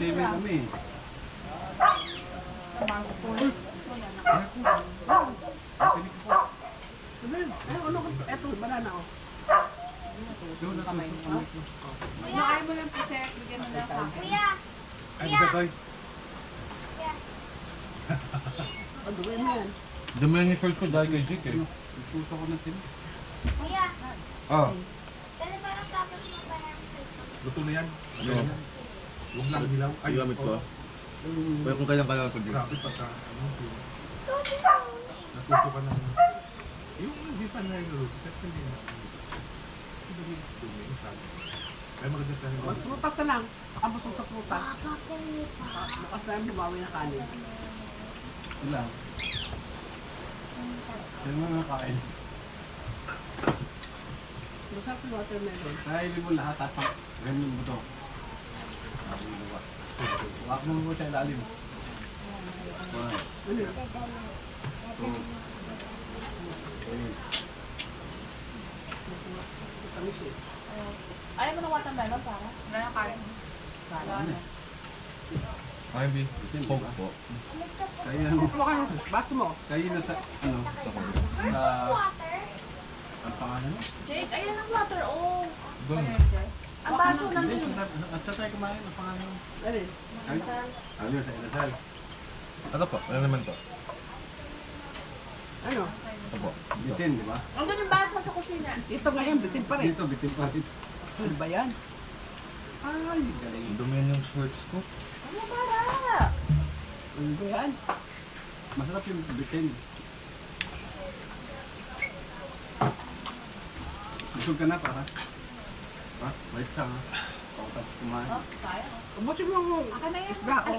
Same kami. Eto, banana oh. Doon na kami. Kuya! Mo lang puti, bigyan mo lang sa akin. Kuya! Ay, Gatoy. Ang dumi mo yan. Dumi yan yung shorts ko dahil kay Jake eh. Nagpuso ko na tin. Kuya! Ah, Pwede ba lang tapos mo ba yung cellphone? Luto na yan. Ano? Huwag lang hilaw. Ay, gamit ko. oo. Pero kung kailan kailangan ko Jake. Grabe pagka, ano, Tuti na. natuto ka ng... Yung hindi pa na yung luto, kasi hindi na. Hindi dumi, sabi. Ay, maganda tayo. Prutas na lang. Nakabusog sa prutas. Papa, pwede pa. Bukas na yung bumawi na kanin. Sila. Yung mga kain. Masarap yung watermelon. Kainin mo lahat at ganyan mo to. Wag mo mo sa ilalim. One, Ano yun? two, three. Tamis eh. Ayaw mo ng watermelon para? Wala na kain. Wala na. Ay, B. Coke po. Kaya Ano kayo? Baso mo? kaya na sa ano Sa ko. sa Water? ang pangalan mo? Jake, ayan ang water, oh. Doon. Ang baso ng... At sa tayo kumain ang pangalan mo. Ano yun? Ano sa inasal? Ano po? Ano naman to? Ano? Ito po. Ito. Bitin, di ba? Andun yung baso sa kusina. Ito ngayon, bitin pa rin. Dito, bitin pa rin. Ano ba yan? Ay, galing. Dumi yan yung shorts ko. Ano para? Ano ba yan? Masarap yung bitin. Busog ka na para? Ha? Wait ka ha? Pagkatapos kumain. Oh, kaya. Ubusin mo yung Aka na yan. isda ko.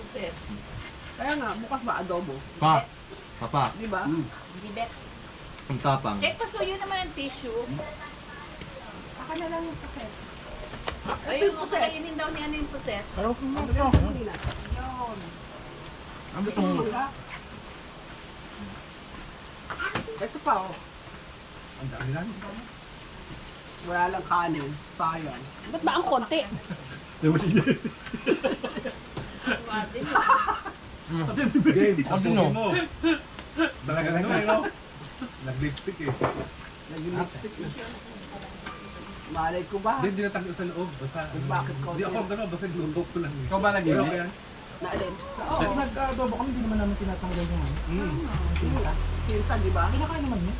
Pusit. Kaya nga, bukas ba adobo? Pa! Papa! Di ba? Hindi bet. Ang tapang. Jake, pasuyo naman ang tissue. Aka na lang yung puset. Ayun, kakainin daw niya yung puset. Pero kung Ang bagay sa kanina. Yun. Ano itong... Mangga. Ito pa oh. Ang dami lang. Wala lang kanin. Sayang. Ba't ba ang konti? Game, Ano? mo. Talaga na kayo, no? Nag-lipstick eh. Nag-lipstick na. Malay ko ba? Hindi natanggal sa loob. Basta, Bakit ko? Hindi ako gano'n, basta luto ko lang. Ikaw ba lagi? Pero kaya, Naalin? Oo, nag-adobo kami, hindi naman namin tinatanggal yung ano. Tinta, di ba? Kinakain naman niya.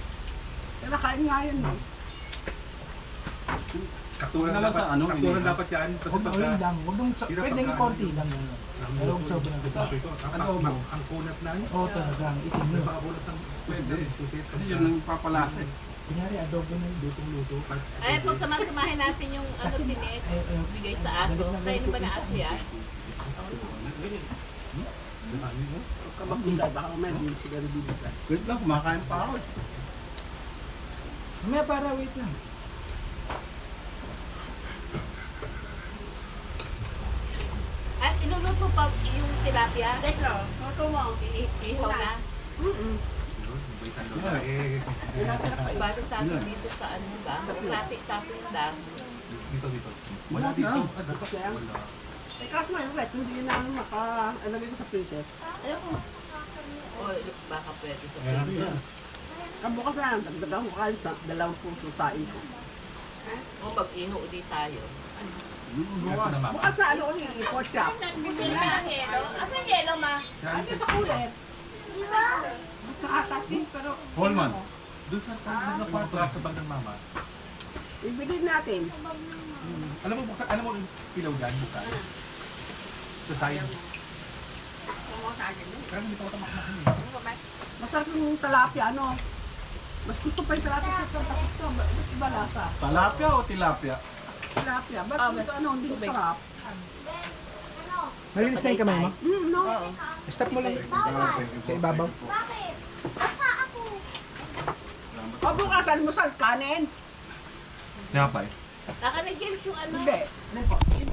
Kinakain nga yan no? kakturan Naman sa ano, kakturan hindi. dapat yan. Kasi Huwag pagka, oil lang. Huwag mong Hirap pwedeng pagka- konti lang yun. Pero huwag sobrang sabi ko, Ano ba? ang kunat na yun. Oo, talagang itim May yun. pakabulot ng Pwede. susit. Kasi yun ang papalasa eh. Kunyari, adobo na yun. Lutong-luto. Ay, pag samahin natin yung ano tinik, bigay sa aso. Kainin ba na aso yan? Huwag ka magbigay, baka may hindi siguro bibigay. Wait lang, kumakain pa ako. May para, wait lang. At iluluto pa yung tilapia. Tekro, toto mo. Ihaw na. Bago sa atin dito sa ano ba? Klase sa atin lang. Dito. Wala dito. Kaya, eh kaso nga yung red, hindi na maka-alagay ko sa princess. Ayaw ko. O, baka pwede sa Ayan. pizza. Ang bukas na lang, dagdagan ko kayo sa 2 saing ko. O, mag-iho ulit tayo. Ito na mama. Bukas na ano ulit, pork chop. Bumili na ng yelo. Asan yelo, ma? Ano sa kulit? Di ba? Basta atasin, pero Holman. Doon sa kwarto sa bag ng mama. ibigay natin. Alam mo, buksan, alam mo yung pilaw dyan, buksan. Sa side. Kaya hindi pa ako tamakmakan eh. Masarap yung tilapia, ano? Mas gusto pa yung tilapia sa tapos to. Ba't iba lasa? Talapia o tilapia? Tilapia. Ba't ito ano, hindi sarap? Ano? Malinis na yung kamay mo. No. Oo. Stop mo lang. Sa ibabaw. Bakit? Basta ako. O bukas, almusal, kanin. Kaya pa eh. Naka na yung ano. Hindi. Yung